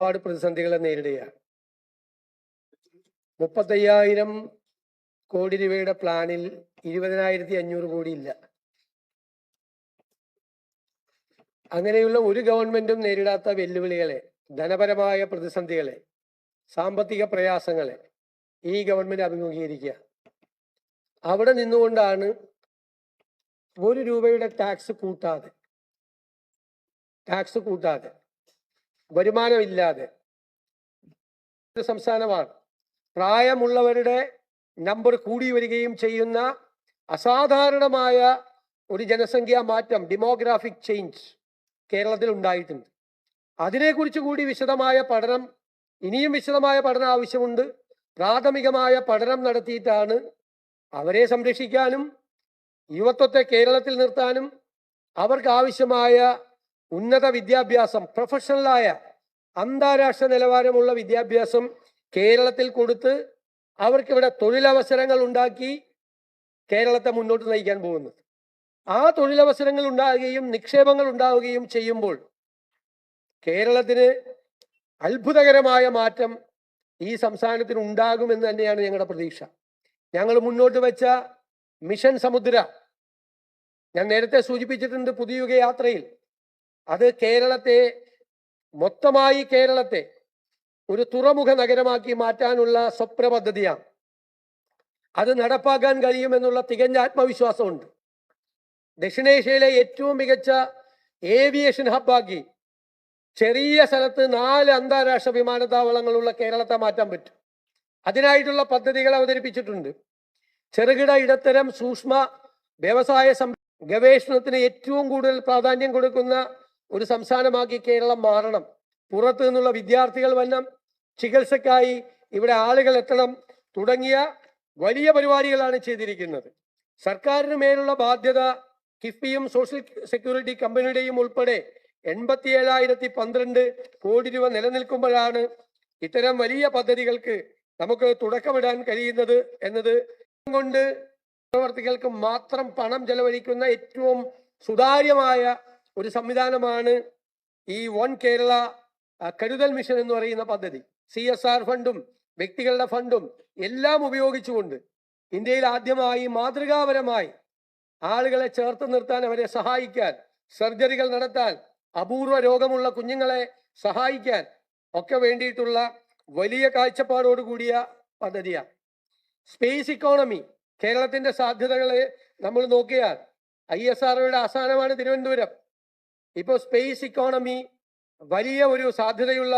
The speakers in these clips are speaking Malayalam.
ഒരുപാട് പ്രതിസന്ധികളെ നേരിടുകയാണ്. 35,000 കോടി രൂപയുടെ പ്ലാനിൽ 20,500 കോടി ഇല്ല. അങ്ങനെയുള്ള ഒരു ഗവൺമെന്റും നേരിടാത്ത വെല്ലുവിളികളെ, ധനപരമായ പ്രതിസന്ധികളെ, സാമ്പത്തിക പ്രയാസങ്ങളെ ഈ ഗവൺമെന്റ് അഭിമുഖീകരിക്കുക. അവിടെ നിന്നുകൊണ്ടാണ് 1 രൂപയുടെ ടാക്സ് കൂട്ടാതെ വരുമാനമില്ലാതെ സംസ്ഥാനമാണ്. പ്രായമുള്ളവരുടെ നമ്പർ കൂടി വരികയും ചെയ്യുന്ന അസാധാരണമായ ഒരു ജനസംഖ്യാ മാറ്റം, ഡെമോഗ്രാഫിക് ചേഞ്ച് കേരളത്തിൽ ഉണ്ടായിട്ടുണ്ട്. അതിനെക്കുറിച്ച് കൂടി ഇനിയും വിശദമായ പഠനം ആവശ്യമുണ്ട്. പ്രാഥമികമായ പഠനം നടത്തിയിട്ടാണ് അവരെ സംരക്ഷിക്കാനും യുവത്വത്തെ കേരളത്തിൽ നിർത്താനും അവർക്ക് ആവശ്യമായ ഉന്നത വിദ്യാഭ്യാസം, പ്രൊഫഷണലായ അന്താരാഷ്ട്ര നിലവാരമുള്ള വിദ്യാഭ്യാസം കേരളത്തിൽ കൊടുത്ത് അവർക്കിവിടെ തൊഴിലവസരങ്ങൾ ഉണ്ടാക്കി കേരളത്തെ മുന്നോട്ട് നയിക്കാൻ പോകുന്നത്. ആ തൊഴിലവസരങ്ങൾ ഉണ്ടാവുകയും നിക്ഷേപങ്ങൾ ഉണ്ടാവുകയും ചെയ്യുമ്പോൾ കേരളത്തിന് അത്ഭുതകരമായ മാറ്റം ഈ സംസ്ഥാനത്തിന് ഉണ്ടാകുമെന്ന് തന്നെയാണ് ഞങ്ങളുടെ പ്രതീക്ഷ. ഞങ്ങൾ മുന്നോട്ട് വെച്ച മിഷൻ സമുദ്ര, ഞാൻ നേരത്തെ സൂചിപ്പിച്ചിട്ടുണ്ട്, പുതിയുഗ യാത്രയിൽ അത് മൊത്തമായി കേരളത്തെ ഒരു തുറമുഖ നഗരമാക്കി മാറ്റാനുള്ള സ്വപ്ന പദ്ധതിയാണ്. അത് നടപ്പാക്കാൻ കഴിയുമെന്നുള്ള തികഞ്ഞ ആത്മവിശ്വാസമുണ്ട്. ദക്ഷിണേഷ്യയിലെ ഏറ്റവും മികച്ച ഏവിയേഷൻ ഹബ്ബാക്കി ചെറിയ സ്ഥലത്ത് 4 അന്താരാഷ്ട്ര വിമാനത്താവളങ്ങളുള്ള കേരളത്തെ മാറ്റാൻ പറ്റും. അതിനായിട്ടുള്ള പദ്ധതികൾ അവതരിപ്പിച്ചിട്ടുണ്ട്. ചെറുകിട, ഇടത്തരം, സൂക്ഷ്മ വ്യവസായ ഗവേഷണത്തിന് ഏറ്റവും കൂടുതൽ പ്രാധാന്യം കൊടുക്കുന്ന ഒരു സംസ്ഥാനമാക്കി കേരളം മാറണം. പുറത്തു നിന്നുള്ള വിദ്യാർത്ഥികൾ വരണം, ചികിത്സക്കായി ഇവിടെ ആളുകൾ എത്തണം തുടങ്ങിയ വലിയ പരിപാടികളാണ് ചെയ്തിരിക്കുന്നത്. സർക്കാരിന് മേലുള്ള ബാധ്യത കിഫ്ബിയും സോഷ്യൽ സെക്യൂരിറ്റി കമ്പനിയുടെയും ഉൾപ്പെടെ 87,012 കോടി രൂപ നിലനിൽക്കുമ്പോഴാണ് ഇത്തരം വലിയ പദ്ധതികൾക്ക് നമുക്ക് തുടക്കമിടാൻ കഴിയുന്നത് എന്നത് കൊണ്ട് പ്രവർത്തികൾക്ക് മാത്രം പണം ചെലവഴിക്കുന്ന ഏറ്റവും സുതാര്യമായ ഒരു സംവിധാനമാണ് ഈ വൺ കേരള കരുതൽ മിഷൻ എന്ന് പറയുന്ന പദ്ധതി. CSR ഫണ്ടും വ്യക്തികളുടെ ഫണ്ടും എല്ലാം ഉപയോഗിച്ചുകൊണ്ട് ഇന്ത്യയിൽ ആദ്യമായി മാതൃകാപരമായി ആളുകളെ ചേർത്ത് നിർത്താൻ, അവരെ സഹായിക്കാൻ, സർജറികൾ നടത്താൻ, അപൂർവ രോഗമുള്ള കുഞ്ഞുങ്ങളെ സഹായിക്കാൻ ഒക്കെ വേണ്ടിയിട്ടുള്ള വലിയ കാഴ്ചപ്പാടോടുകൂടിയ പദ്ധതിയാണ്. സ്പേസ് ഇക്കോണമി, കേരളത്തിന്റെ സാധ്യതകളെ നമ്മൾ നോക്കിയാൽ ISROയുടെ ആസ്ഥാനമാണ് തിരുവനന്തപുരം. ഇപ്പോൾ സ്പേസ് ഇക്കോണമി വലിയ ഒരു സാധ്യതയുള്ള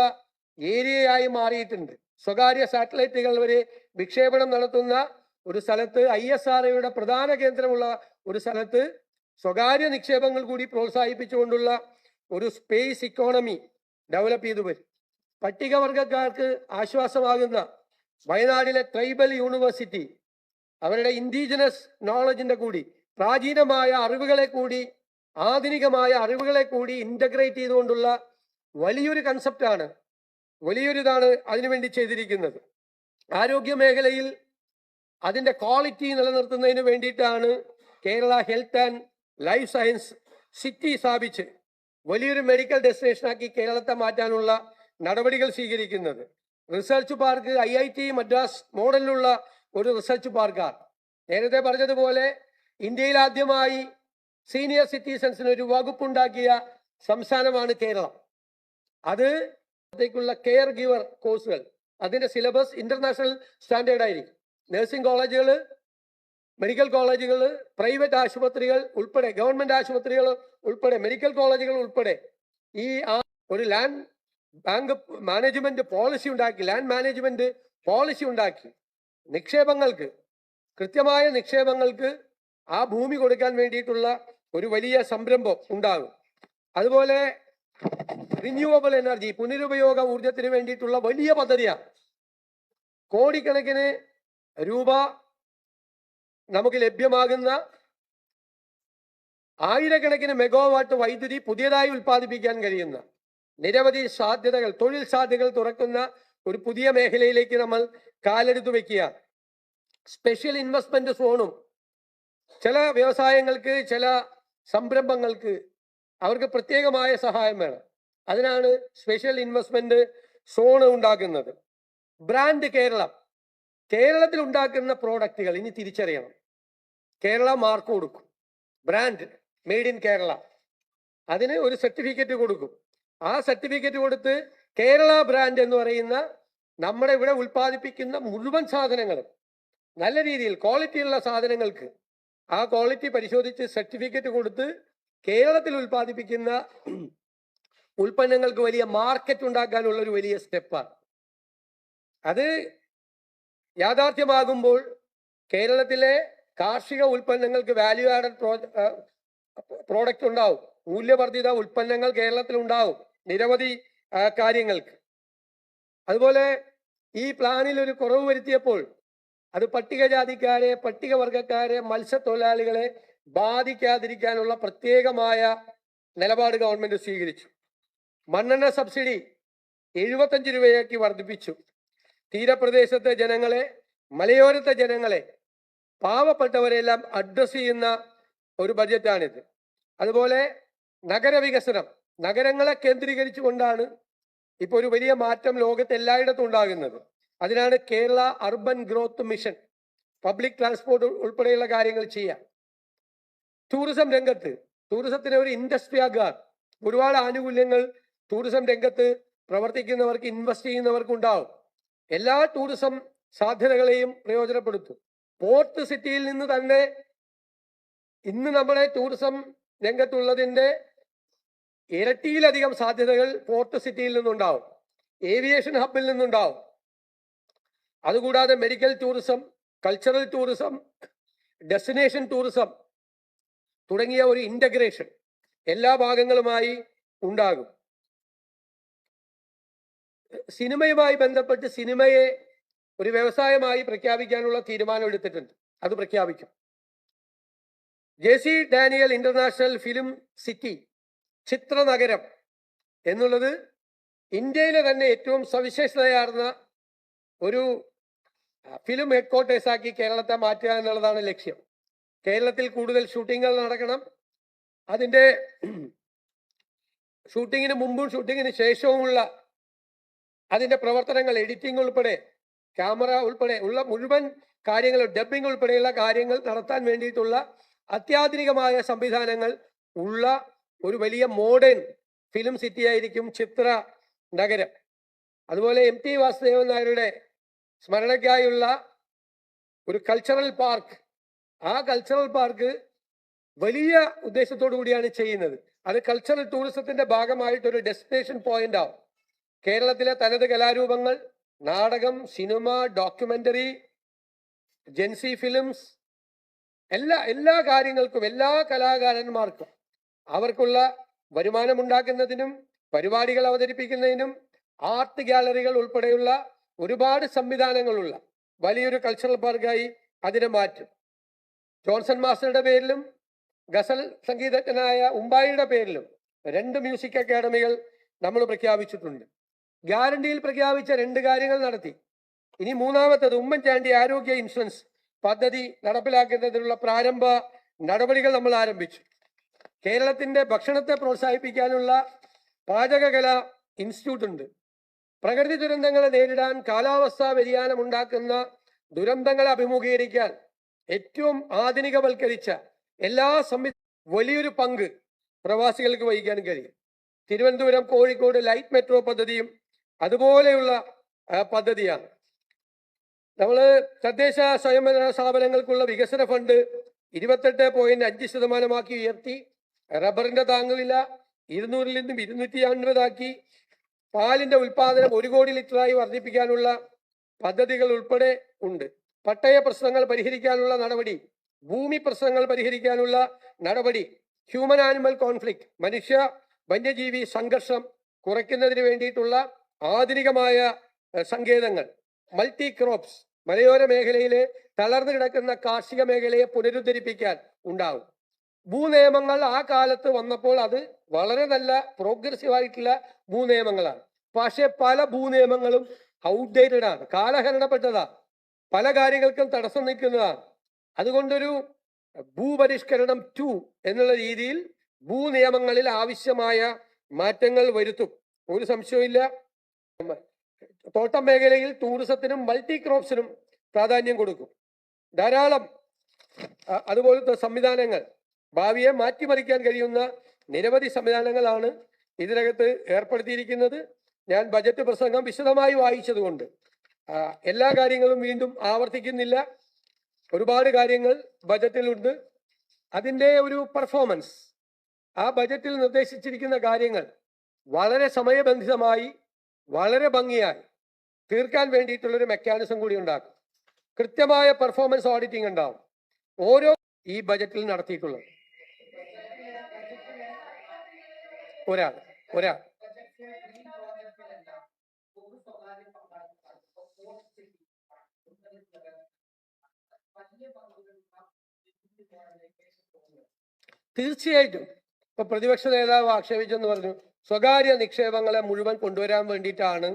ഏരിയയായി മാറിയിട്ടുണ്ട്. സ്വകാര്യ സാറ്റലൈറ്റുകൾ വരെ വിക്ഷേപണം നടത്തുന്ന ഒരു സ്ഥലത്ത്, ISROയുടെ പ്രധാന കേന്ദ്രമുള്ള ഒരു സ്ഥലത്ത് സ്വകാര്യ നിക്ഷേപങ്ങൾ കൂടി പ്രോത്സാഹിപ്പിച്ചുകൊണ്ടുള്ള ഒരു സ്പേസ് ഇക്കോണമി ഡെവലപ്പ് ചെയ്തു വരും. പട്ടികവർഗക്കാർക്ക് ആശ്വാസമാകുന്ന വയനാട്ടിലെ ട്രൈബൽ യൂണിവേഴ്സിറ്റി അവരുടെ ഇൻഡിജിനസ് നോളജിന്റെ കൂടി, പ്രാചീനമായ അറിവുകളെ കൂടി, ആധുനികമായ അറിവുകളെ കൂടി ഇന്റഗ്രേറ്റ് ചെയ്തുകൊണ്ടുള്ള വലിയൊരു കൺസെപ്റ്റാണ്, വലിയൊരിതാണ് അതിനുവേണ്ടി ചെയ്തിരിക്കുന്നത്. ആരോഗ്യ മേഖലയിൽ അതിൻ്റെ ക്വാളിറ്റി നിലനിർത്തുന്നതിന് വേണ്ടിയിട്ടാണ് Kerala health and life science city സ്ഥാപിച്ച് വലിയൊരു മെഡിക്കൽ ഡെസ്റ്റിനേഷനാക്കി കേരളത്തെ മാറ്റാനുള്ള നടപടികൾ സ്വീകരിക്കുന്നത്. റിസർച്ച് പാർക്ക് IIT മദ്രാസ് മോഡലിലുള്ള ഒരു റിസർച്ച് പാർക്കാണ്. നേരത്തെ പറഞ്ഞതുപോലെ ഇന്ത്യയിൽ ആദ്യമായി സീനിയർ സിറ്റിസൺസിന് ഒരു വകുപ്പുണ്ടാക്കിയ സംസ്ഥാനമാണ് കേരളം. അതിലേക്കുള്ള കെയർ ഗിവർ കോഴ്സുകൾ, അതിന്റെ സിലബസ് ഇന്റർനാഷണൽ സ്റ്റാൻഡേർഡ് ആയിരിക്കും. നഴ്സിംഗ് കോളേജുകൾ, മെഡിക്കൽ കോളേജുകൾ, പ്രൈവറ്റ് ആശുപത്രികൾ ഉൾപ്പെടെ, ഗവൺമെന്റ് ആശുപത്രികൾ ഉൾപ്പെടെ, മെഡിക്കൽ കോളേജുകൾ ഉൾപ്പെടെ ഈ ഒരു ലാൻഡ് മാനേജ്മെന്റ് പോളിസി ഉണ്ടാക്കി നിക്ഷേപങ്ങൾക്ക്, കൃത്യമായ നിക്ഷേപങ്ങൾക്ക് ആ ഭൂമി കൊടുക്കാൻ വേണ്ടിയിട്ടുള്ള ഒരു വലിയ സംരംഭം ഉണ്ടാകും. അതുപോലെ റിന്യൂവബിൾ എനർജി, പുനരുപയോഗ ഊർജത്തിന് വേണ്ടിയിട്ടുള്ള വലിയ പദ്ധതിയാണ്. കോടിക്കണക്കിന് രൂപ നമുക്ക് ലഭ്യമാകുന്ന, ആയിരക്കണക്കിന് മെഗാവാട്ട് വൈദ്യുതി പുതിയതായി ഉൽപ്പാദിപ്പിക്കാൻ കഴിയുന്ന നിരവധി സാധ്യതകൾ, തൊഴിൽ സാധ്യതകൾ തുറക്കുന്ന ഒരു പുതിയ മേഖലയിലേക്ക് നമ്മൾ കാലെടുത്തു വെക്കുക. സ്പെഷ്യൽ ഇൻവെസ്റ്റ്മെന്റ് സോണും ചില വ്യവസായങ്ങൾക്ക്, ചില സംരംഭങ്ങൾക്ക് അവർക്ക് പ്രത്യേകമായ സഹായം വേണം. അതിനാണ് സ്പെഷ്യൽ ഇൻവെസ്റ്റ്മെന്റ് സോണ് ഉണ്ടാക്കുന്നത്. ബ്രാൻഡ് കേരളം, കേരളത്തിൽ ഉണ്ടാക്കുന്ന പ്രോഡക്റ്റുകൾ ഇനി തിരിച്ചറിയണം. കേരള മാർക്ക് കൊടുക്കും, ബ്രാൻഡ് മെയ്ഡ് ഇൻ കേരള, അതിന് ഒരു സർട്ടിഫിക്കറ്റ് കൊടുക്കും. ആ സർട്ടിഫിക്കറ്റ് കൊടുത്ത് കേരള ബ്രാൻഡ് എന്ന് പറയുന്ന നമ്മുടെ ഇവിടെ ഉൽപ്പാദിപ്പിക്കുന്ന മുഴുവൻ സാധനങ്ങളും നല്ല രീതിയിൽ ക്വാളിറ്റിയുള്ള സാധനങ്ങൾക്ക് ആ ക്വാളിറ്റി പരിശോധിച്ച് സർട്ടിഫിക്കറ്റ് കൊടുത്ത് കേരളത്തിൽ ഉൽപ്പാദിപ്പിക്കുന്ന ഉൽപ്പന്നങ്ങൾക്ക് വലിയ മാർക്കറ്റ് ഉണ്ടാക്കാനുള്ള ഒരു വലിയ സ്റ്റെപ്പാണ്. അത് യാഥാർത്ഥ്യമാകുമ്പോൾ കേരളത്തിലെ കാർഷിക ഉൽപ്പന്നങ്ങൾക്ക് വാല്യൂ ആഡഡ് പ്രോഡക്റ്റ് ഉണ്ടാവും, മൂല്യവർദ്ധിത ഉൽപ്പന്നങ്ങൾ കേരളത്തിൽ ഉണ്ടാവും നിരവധി കാര്യങ്ങൾക്ക്. അതുപോലെ ഈ പ്ലാനിൽ ഒരു കുറവ് വരുത്തിയപ്പോൾ അത് പട്ടികജാതിക്കാരെ, പട്ടികവർഗക്കാരെ, മത്സ്യത്തൊഴിലാളികളെ ബാധിക്കാതിരിക്കാനുള്ള പ്രത്യേകമായ നിലപാട് ഗവൺമെന്റ് സ്വീകരിച്ചു. മണ്ണെണ്ണ സബ്സിഡി 75 രൂപയാക്കി വർദ്ധിപ്പിച്ചു. തീരപ്രദേശത്തെ ജനങ്ങളെ, മലയോരത്തെ ജനങ്ങളെ, പാവപ്പെട്ടവരെല്ലാം അഡ്രസ് ചെയ്യുന്ന ഒരു ബഡ്ജറ്റാണിത്. അതുപോലെ നഗരവികസനം, നഗരങ്ങളെ കേന്ദ്രീകരിച്ചുകൊണ്ടാണ് ഇപ്പോൾ ഒരു വലിയ മാറ്റം ലോകത്ത് എല്ലായിടത്തും ഉണ്ടാകുന്നത്. അതിനാണ് Kerala urban growth mission, public transport ഉൾപ്പെടെയുള്ള കാര്യങ്ങൾ ചെയ്യാം. ടൂറിസം രംഗത്ത്, ടൂറിസത്തിന് ഒരു ഇൻഡസ്ട്രി ആകാൻ ഒരുപാട് ആനുകൂല്യങ്ങൾ ടൂറിസം രംഗത്ത് പ്രവർത്തിക്കുന്നവർക്ക്, ഇൻവെസ്റ്റ് ചെയ്യുന്നവർക്ക് ഉണ്ടാവും. എല്ലാ ടൂറിസം സാധ്യതകളെയും പ്രയോജനപ്പെടുത്തും. പോർട്ട് സിറ്റിയിൽ നിന്ന് തന്നെ ഇന്ന് നമ്മുടെ ടൂറിസം രംഗത്തുള്ളതിൻ്റെ ഇരട്ടിയിലധികം സാധ്യതകൾ പോർട്ട് സിറ്റിയിൽ നിന്നുണ്ടാവും, ഏവിയേഷൻ ഹബിൽ നിന്നുണ്ടാവും. അതുകൂടാതെ medical tourism, cultural tourism, destination tourism തുടങ്ങിയ ഒരു ഇന്റഗ്രേഷൻ എല്ലാ ഭാഗങ്ങളുമായി ഉണ്ടാകും. സിനിമയുമായി ബന്ധപ്പെട്ട് സിനിമയെ ഒരു വ്യവസായമായി പ്രഖ്യാപിക്കാനുള്ള തീരുമാനം എടുത്തിട്ടുണ്ട്. അത് പ്രഖ്യാപിക്കും. JC Daniel international film city, ചിത്രനഗരം എന്നുള്ളത് ഇന്ത്യയിലെ തന്നെ ഏറ്റവും സവിശേഷതയാർന്ന ഒരു ഫിലിം ഹെഡ്ക്വാർട്ടേഴ്സ് ആക്കി കേരളത്തെ മാറ്റുക എന്നുള്ളതാണ് ലക്ഷ്യം. കേരളത്തിൽ കൂടുതൽ ഷൂട്ടിങ്ങുകൾ നടക്കണം. അതിൻ്റെ ഷൂട്ടിങ്ങിന് മുമ്പും ഷൂട്ടിങ്ങിന് ശേഷവുമുള്ള അതിൻ്റെ പ്രവർത്തനങ്ങൾ, എഡിറ്റിംഗ് ഉൾപ്പെടെ, ക്യാമറ ഉൾപ്പെടെ ഉള്ള മുഴുവൻ കാര്യങ്ങൾ, ഡബ്ബിംഗ് ഉൾപ്പെടെയുള്ള കാര്യങ്ങൾ നടത്താൻ വേണ്ടിയിട്ടുള്ള അത്യാധുനികമായ സംവിധാനങ്ങൾ ഉള്ള ഒരു വലിയ മോഡേൺ ഫിലിം സിറ്റി ആയിരിക്കും ചിത്ര നഗരം. അതുപോലെ MT വാസുദേവൻ നായരുടെ സ്മരണയ്ക്കായുള്ള ഒരു കൾച്ചറൽ പാർക്ക്, ആ കൾച്ചറൽ പാർക്ക് വലിയ ഉദ്ദേശത്തോടു കൂടിയാണ് ചെയ്യുന്നത്. അത് കൾച്ചറൽ ടൂറിസത്തിന്റെ ഭാഗമായിട്ടൊരു ഡെസ്റ്റിനേഷൻ പോയിന്റ് ആവും. കേരളത്തിലെ തനത് കലാരൂപങ്ങൾ, നാടകം, സിനിമ, ഡോക്യുമെന്ററി, ജെൻസി ഫിലിംസ്, എല്ലാ കാര്യങ്ങൾക്കും, എല്ലാ കലാകാരന്മാർക്കും അവർക്കുള്ള വരുമാനമുണ്ടാക്കുന്നതിനും പരിപാടികൾ അവതരിപ്പിക്കുന്നതിനും ആർട്ട് ഗാലറികൾ ഉൾപ്പെടെയുള്ള ഒരുപാട് സംവിധാനങ്ങളുള്ള വലിയൊരു കൾച്ചറൽ പാർക്കായി അതിനെ മാറ്റും. ജോൺസൺ മാസ്റ്ററുടെ പേരിലും ഗസൽ സംഗീതജ്ഞനായ ഉമ്പായിയുടെ പേരിലും 2 മ്യൂസിക് അക്കാഡമികൾ നമ്മൾ പ്രഖ്യാപിച്ചിട്ടുണ്ട്. ഗ്യാരണ്ടിയിൽ പ്രഖ്യാപിച്ച 2 കാര്യങ്ങൾ നടത്തി. ഇനി മൂന്നാമത്തത് ഉമ്മൻചാണ്ടി ആരോഗ്യ ഇൻഷുറൻസ് പദ്ധതി നടപ്പിലാക്കുന്നതിനുള്ള പ്രാരംഭ നടപടികൾ നമ്മൾ ആരംഭിച്ചു. കേരളത്തിന്റെ ഭക്ഷണത്തെ പ്രോത്സാഹിപ്പിക്കാനുള്ള പാചകകല ഇൻസ്റ്റിറ്റ്യൂട്ട് ഉണ്ട്. പ്രകൃതി ദുരന്തങ്ങളെ നേരിടാൻ, കാലാവസ്ഥാ വ്യതിയാനം ഉണ്ടാക്കുന്ന ദുരന്തങ്ങളെ അഭിമുഖീകരിക്കാൻ ഏറ്റവും ആധുനികവൽക്കരിച്ച എല്ലാ വലിയൊരു പങ്ക് പ്രവാസികൾക്ക് വഹിക്കാൻ കഴിയും. തിരുവനന്തപുരം, കോഴിക്കോട് ലൈറ്റ് മെട്രോ പദ്ധതിയും അതുപോലെയുള്ള പദ്ധതിയാണ്. നമ്മൾ തദ്ദേശ സ്വയംഭരണ സ്ഥാപനങ്ങൾക്കുള്ള വികസന ഫണ്ട് 28.5% ഉയർത്തി. റബ്ബറിന്റെ താങ്ങുവില 200-ൽ നിന്നും 250 പാലിന്റെ ഉൽപാദനം 1 കോടി ലിറ്ററായി വർദ്ധിപ്പിക്കാനുള്ള പദ്ധതികൾ ഉൾപ്പെടെ ഉണ്ട്. പട്ടയ പ്രശ്നങ്ങൾ പരിഹരിക്കാനുള്ള നടപടി, ഭൂമി പ്രശ്നങ്ങൾ പരിഹരിക്കാനുള്ള നടപടി, ഹ്യൂമൻ ആനിമൽ കോൺഫ്ലിക്റ്റ്, മനുഷ്യ വന്യജീവി സംഘർഷം കുറയ്ക്കുന്നതിന് വേണ്ടിയിട്ടുള്ള ആധുനികമായ സങ്കേതങ്ങൾ, മൾട്ടി ക്രോപ്സ്, മലയോര മേഖലയിലെ തളർന്നു കിടക്കുന്ന കാർഷിക മേഖലയെ പുനരുദ്ധരിപ്പിക്കാൻ ഉണ്ടാവും. ഭൂനിയമങ്ങൾ ആ കാലത്ത് വന്നപ്പോൾ അത് വളരെ നല്ല പ്രോഗ്രസീവ് ആയിട്ടുള്ള ഭൂനിയമങ്ങളാണ്. പക്ഷെ പല ഭൂനിയമങ്ങളും ഔട്ട്ഡേറ്റഡ് ആണ്, കാലഹരണപ്പെട്ടതാണ്, പല കാര്യങ്ങൾക്കും തടസ്സം നിൽക്കുന്നതാണ്. അതുകൊണ്ടൊരു ഭൂപരിഷ്കരണം 2 എന്നുള്ള രീതിയിൽ ഭൂനിയമങ്ങളിൽ ആവശ്യമായ മാറ്റങ്ങൾ വരുത്തും. ഒരു സംശയമില്ല. തോട്ടം മേഖലയിൽ ടൂറിസത്തിനും മൾട്ടി ക്രോപ്സിനും പ്രാധാന്യം കൊടുക്കും. ധാരാളം അതുപോലത്തെ സംവിധാനങ്ങൾ, ഭാവിയെ മാറ്റിമറിക്കാൻ കഴിയുന്ന നിരവധി സംവിധാനങ്ങളാണ് ഇതിനകത്ത് ഏർപ്പെടുത്തിയിരിക്കുന്നത്. ഞാൻ ബജറ്റ് പ്രസംഗം വിശദമായി വായിച്ചതുകൊണ്ട് എല്ലാ കാര്യങ്ങളും വീണ്ടും ആവർത്തിക്കുന്നില്ല. ഒരുപാട് കാര്യങ്ങൾ ബജറ്റിലുണ്ട്. അതിൻ്റെ ഒരു പെർഫോമൻസ്, ആ ബജറ്റിൽ നിർദ്ദേശിച്ചിരിക്കുന്ന കാര്യങ്ങൾ വളരെ സമയബന്ധിതമായി വളരെ ഭംഗിയായി തീർക്കാൻ വേണ്ടിയിട്ടുള്ളൊരു മെക്കാനിസം കൂടി ഉണ്ടാക്കും. കൃത്യമായ പെർഫോമൻസ് ഓഡിറ്റിംഗ് ഉണ്ടാവും ഓരോ ഈ ബജറ്റിൽ നടത്തിയിട്ടുള്ളത്. ഒരാൾ തീർച്ചയായിട്ടും ഇപ്പൊ പ്രതിപക്ഷ നേതാവ് ആക്ഷേപിച്ചെന്ന് പറഞ്ഞു, സ്വകാര്യ നിക്ഷേപങ്ങളെ മുഴുവൻ കൊണ്ടുവരാൻ വേണ്ടിയിട്ടാണ്